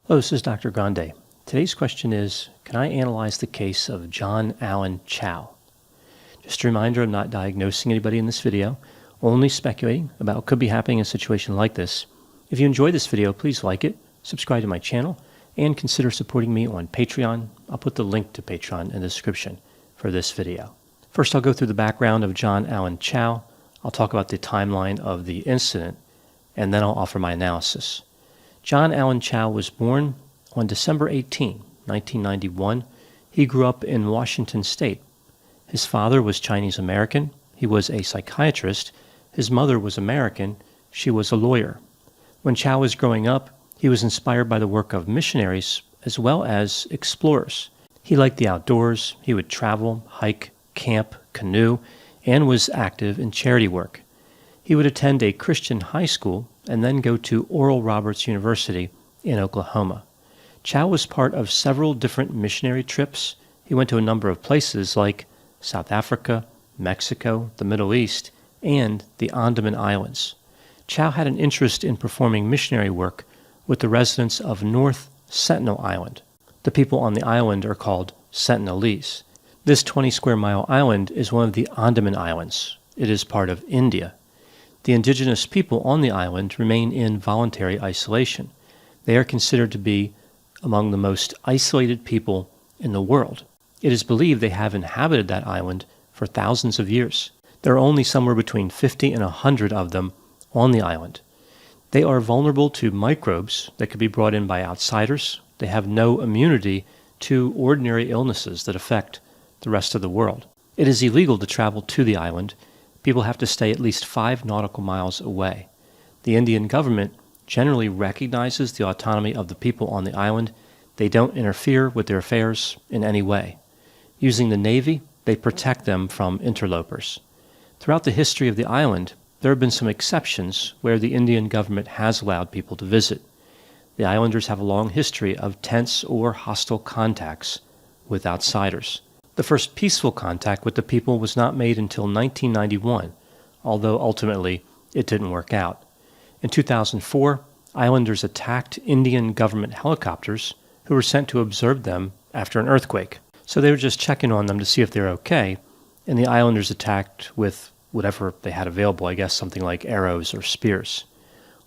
Hello, this is Dr. Grande. Today's question is, can I analyze the case of John Allen Chau? Just a reminder, I'm not diagnosing anybody in this video, only speculating about what could be happening in a situation like this. If you enjoyed this video, please like it, subscribe to my channel, and consider supporting me on Patreon. I'll put the link to Patreon in the description for this video. First, I'll go through the background of John Allen Chau. I'll talk about the timeline of the incident, and then I'll offer my analysis. John Allen Chau was born on December 18, 1991. He grew up in Washington State. His father was Chinese American. He was a psychiatrist. His mother was American. She was a lawyer. When Chau was growing up, he was inspired by the work of missionaries as well as explorers. He liked the outdoors. He would travel, hike, camp, canoe, and was active in charity work. He would attend a Christian high school and then go to Oral Roberts University in Oklahoma. Chau was part of several different missionary trips. He went to a number of places like South Africa, Mexico, the Middle East, and the Andaman Islands. Chau had an interest in performing missionary work with the residents of North Sentinel Island. The people on the island are called Sentinelese. This 20-square-mile island is one of the Andaman Islands. It is part of India. The indigenous people on the island remain in voluntary isolation. They are considered to be among the most isolated people in the world. It is believed they have inhabited that island for thousands of years. There are only somewhere between 50 and 100 of them on the island. They are vulnerable to microbes that could be brought in by outsiders. They have no immunity to ordinary illnesses that affect the rest of the world. It is illegal to travel to the island. People have to stay at least 5 nautical miles away. The Indian government generally recognizes the autonomy of the people on the island. They don't interfere with their affairs in any way. Using the Navy, they protect them from interlopers. Throughout the history of the island, there have been some exceptions where the Indian government has allowed people to visit. The islanders have a long history of tense or hostile contacts with outsiders. The first peaceful contact with the people was not made until 1991, although ultimately it didn't work out. In 2004, islanders attacked Indian government helicopters who were sent to observe them after an earthquake. So they were just checking on them to see if they're okay, and the islanders attacked with whatever they had available, I guess something like arrows or spears.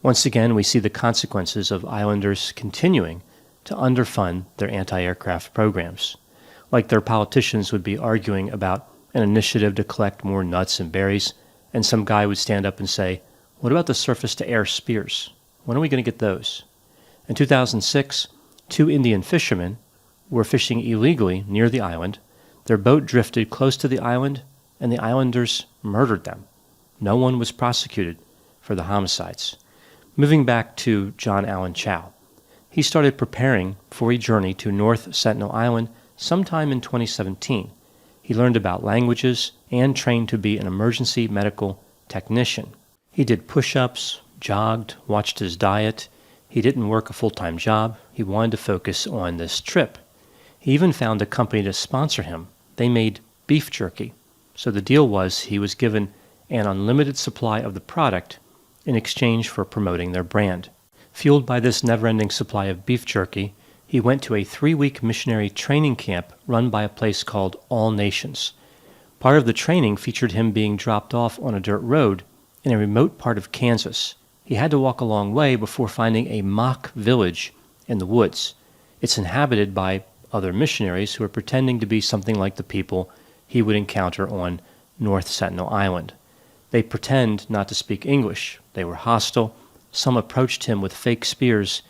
Once again, we see the consequences of islanders continuing to underfund their anti-aircraft programs. Like their politicians would be arguing about an initiative to collect more nuts and berries, and some guy would stand up and say, "What about the surface-to-air spears? When are we going to get those?" In 2006, 2 Indian fishermen were fishing illegally near the island. Their boat drifted close to the island, and the islanders murdered them. No one was prosecuted for the homicides. Moving back to John Allen Chau. He started preparing for a journey to North Sentinel Island sometime in 2017. He learned about languages and trained to be an emergency medical technician. He did push-ups, jogged, watched his diet. He didn't work a full-time job. He wanted to focus on this trip. He even found a company to sponsor him. They made beef jerky. So the deal was he was given an unlimited supply of the product in exchange for promoting their brand. Fueled by this never-ending supply of beef jerky, he went to a 3-week missionary training camp run by a place called All Nations. Part of the training featured him being dropped off on a dirt road in a remote part of Kansas. He had to walk a long way before finding a mock village in the woods. It's inhabited by other missionaries who are pretending to be something like the people he would encounter on North Sentinel Island. They pretend not to speak English. They were hostile. Some approached him with fake spears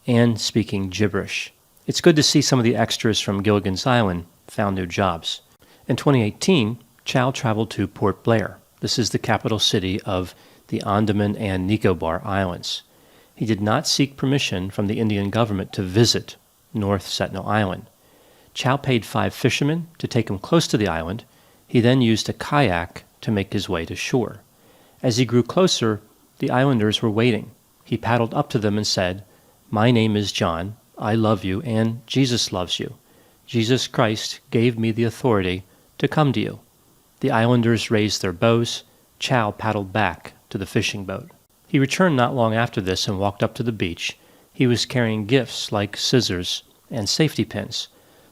and speaking gibberish. It's good to see some of the extras from Gilligan's Island found new jobs. In 2018, Chau traveled to Port Blair. This is the capital city of the Andaman and Nicobar Islands. He did not seek permission from the Indian government to visit North Sentinel Island. Chau paid 5 fishermen to take him close to the island. He then used a kayak to make his way to shore. As he grew closer, the islanders were waiting. He paddled up to them and said, "My name is John. I love you, and Jesus loves you. Jesus Christ gave me the authority to come to you." The islanders raised their bows. Chau paddled back to the fishing boat. He returned not long after this and walked up to the beach. He was carrying gifts like scissors and safety pins.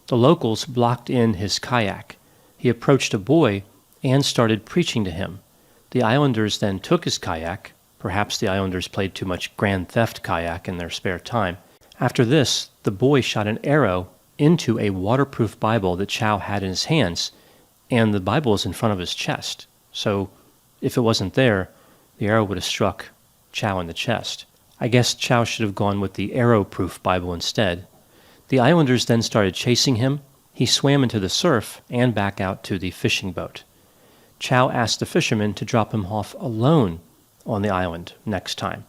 The locals blocked in his kayak. He approached a boy and started preaching to him. The islanders then took his kayak. Perhaps the islanders played too much Grand Theft kayak in their spare time. After this, the boy shot an arrow into a waterproof Bible that Chau had in his hands, and the Bible is in front of his chest. So if it wasn't there, the arrow would have struck Chau in the chest. I guess Chau should have gone with the arrow-proof Bible instead. The islanders then started chasing him. He swam into the surf and back out to the fishing boat. Chau asked the fishermen to drop him off alone on the island next time.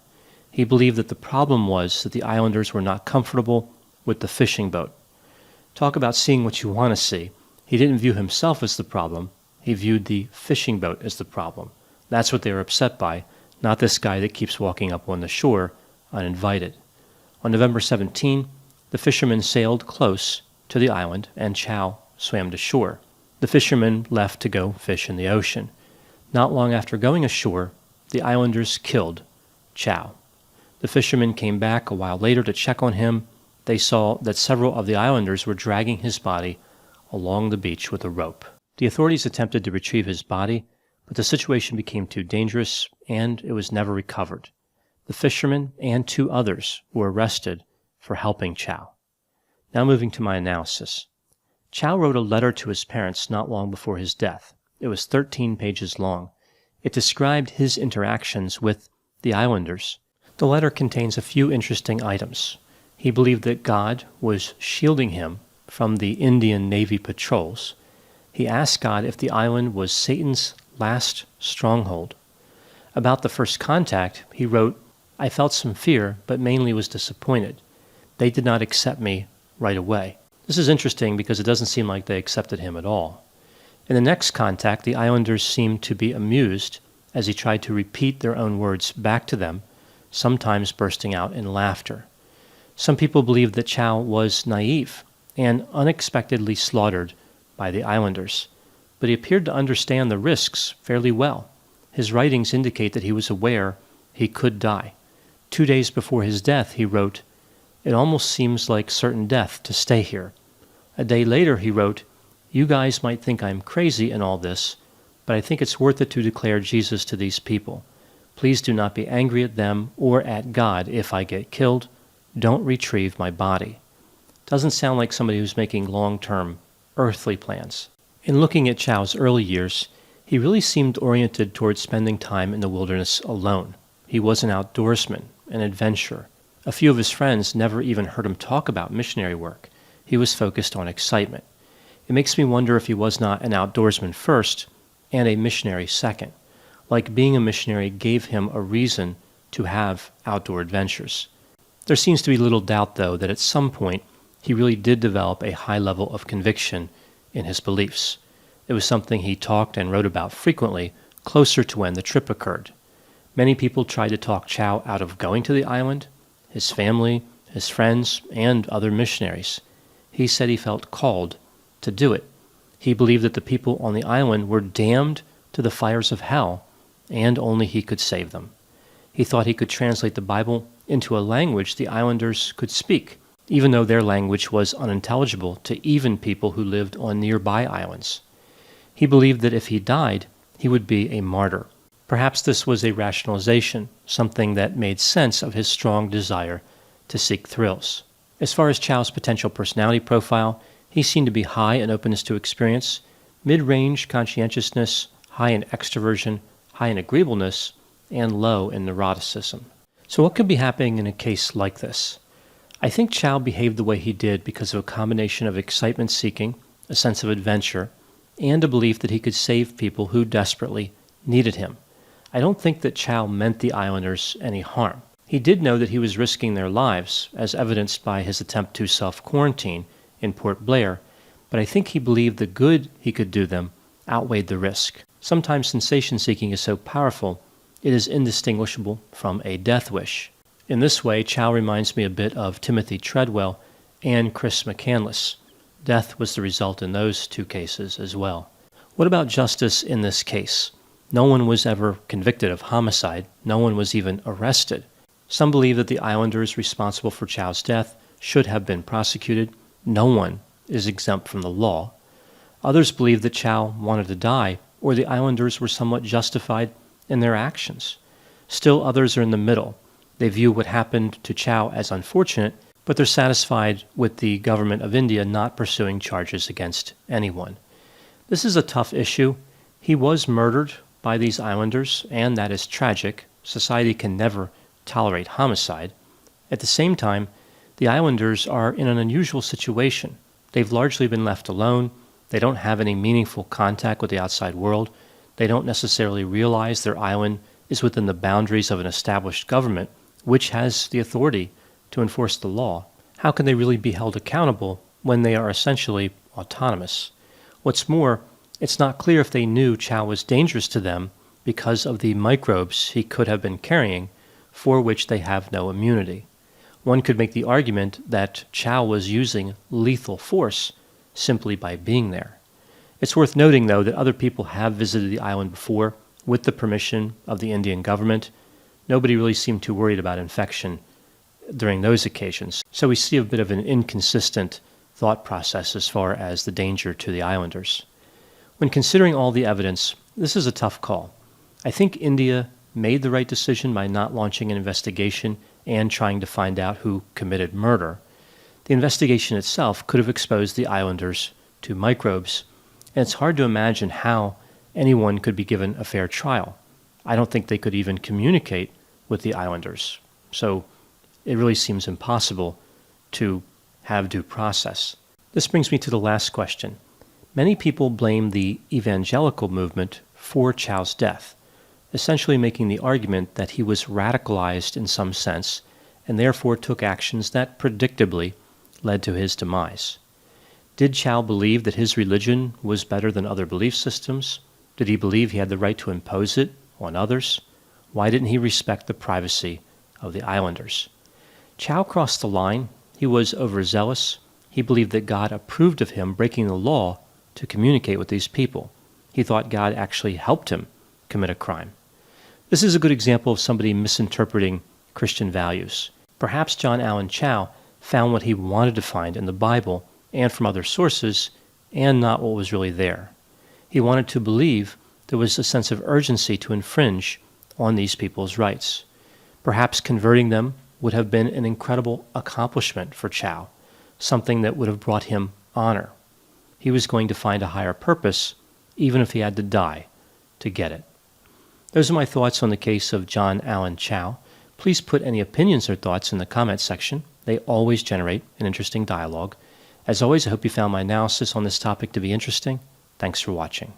He believed that the problem was that the islanders were not comfortable with the fishing boat. Talk about seeing what you want to see. He didn't view himself as the problem. He viewed the fishing boat as the problem. That's what they were upset by, not this guy that keeps walking up on the shore uninvited. On November 17, the fishermen sailed close to the island and Chau swam to shore. The fishermen left to go fish in the ocean. Not long after going ashore, the islanders killed Chau. The fishermen came back a while later to check on him. They saw that several of the islanders were dragging his body along the beach with a rope. The authorities attempted to retrieve his body, but the situation became too dangerous and it was never recovered. The fishermen and 2 others were arrested for helping Chau. Now moving to my analysis. Chau wrote a letter to his parents not long before his death. It was 13 pages long. It described his interactions with the islanders. The letter contains a few interesting items. He believed that God was shielding him from the Indian Navy patrols. He asked God if the island was Satan's last stronghold. About the first contact, he wrote, "I felt some fear, but mainly was disappointed. They did not accept me right away." This is interesting because it doesn't seem like they accepted him at all. In the next contact, the islanders seemed to be amused as he tried to repeat their own words back to them, sometimes bursting out in laughter. Some people believed that Chau was naive and unexpectedly slaughtered by the islanders, but he appeared to understand the risks fairly well. His writings indicate that he was aware he could die. 2 days before his death, he wrote, "It almost seems like certain death to stay here." A day later, he wrote, "You guys might think I'm crazy in all this, but I think it's worth it to declare Jesus to these people. Please do not be angry at them or at God if I get killed. Don't retrieve my body." Doesn't sound like somebody who's making long-term earthly plans. In looking at Chau's early years, he really seemed oriented towards spending time in the wilderness alone. He was an outdoorsman, an adventurer. A few of his friends never even heard him talk about missionary work. He was focused on excitement. It makes me wonder if he was not an outdoorsman first and a missionary second. Like being a missionary gave him a reason to have outdoor adventures. There seems to be little doubt, though, that at some point he really did develop a high level of conviction in his beliefs. It was something he talked and wrote about frequently, closer to when the trip occurred. Many people tried to talk Chau out of going to the island, his family, his friends, and other missionaries. He said he felt called to do it. He believed that the people on the island were damned to the fires of hell, and only he could save them. He thought he could translate the Bible into a language the islanders could speak, even though their language was unintelligible to even people who lived on nearby islands. He believed that if he died, he would be a martyr. Perhaps this was a rationalization, something that made sense of his strong desire to seek thrills. As far as Chau's potential personality profile, he seemed to be high in openness to experience, mid-range conscientiousness, high in extroversion, high in agreeableness, and low in neuroticism. So what could be happening in a case like this? I think Chau behaved the way he did because of a combination of excitement-seeking, a sense of adventure, and a belief that he could save people who desperately needed him. I don't think that Chau meant the islanders any harm. He did know that he was risking their lives, as evidenced by his attempt to self-quarantine in Port Blair, but I think he believed the good he could do them outweighed the risk. Sometimes sensation-seeking is so powerful, it is indistinguishable from a death wish. In this way, Chau reminds me a bit of Timothy Treadwell and Chris McCandless. Death was the result in those 2 cases as well. What about justice in this case? No one was ever convicted of homicide. No one was even arrested. Some believe that the islanders responsible for Chau's death should have been prosecuted. No one is exempt from the law. Others believe that Chau wanted to die, or the islanders were somewhat justified in their actions. Still others are in the middle. They view what happened to Chau as unfortunate, but they're satisfied with the government of India not pursuing charges against anyone. This is a tough issue. He was murdered by these islanders, and that is tragic. Society can never tolerate homicide. At the same time, the islanders are in an unusual situation. They've largely been left alone. They don't have any meaningful contact with the outside world. They don't necessarily realize their island is within the boundaries of an established government, which has the authority to enforce the law. How can they really be held accountable when they are essentially autonomous? What's more, it's not clear if they knew Chau was dangerous to them because of the microbes he could have been carrying, for which they have no immunity. One could make the argument that Chau was using lethal force simply by being there. It's worth noting, though, that other people have visited the island before with the permission of the Indian government. Nobody really seemed too worried about infection during those occasions. So we see a bit of an inconsistent thought process as far as the danger to the islanders. When considering all the evidence, this is a tough call. I think India made the right decision by not launching an investigation and trying to find out who committed murder. The investigation itself could have exposed the islanders to microbes, and it's hard to imagine how anyone could be given a fair trial. I don't think they could even communicate with the islanders. So it really seems impossible to have due process. This brings me to the last question. Many people blame the evangelical movement for Chau's death, essentially making the argument that he was radicalized in some sense and therefore took actions that predictably led to his demise. Did Chau believe that his religion was better than other belief systems? Did he believe he had the right to impose it on others? Why didn't he respect the privacy of the islanders? Chau crossed the line. He was overzealous. He believed that God approved of him breaking the law to communicate with these people. He thought God actually helped him commit a crime. This is a good example of somebody misinterpreting Christian values. Perhaps John Allen Chau found what he wanted to find in the Bible and from other sources, and not what was really there. He wanted to believe there was a sense of urgency to infringe on these people's rights. Perhaps converting them would have been an incredible accomplishment for Chau, something that would have brought him honor. He was going to find a higher purpose, even if he had to die to get it. Those are my thoughts on the case of John Allen Chau. Please put any opinions or thoughts in the comments section. They always generate an interesting dialogue. As always, I hope you found my analysis on this topic to be interesting. Thanks for watching.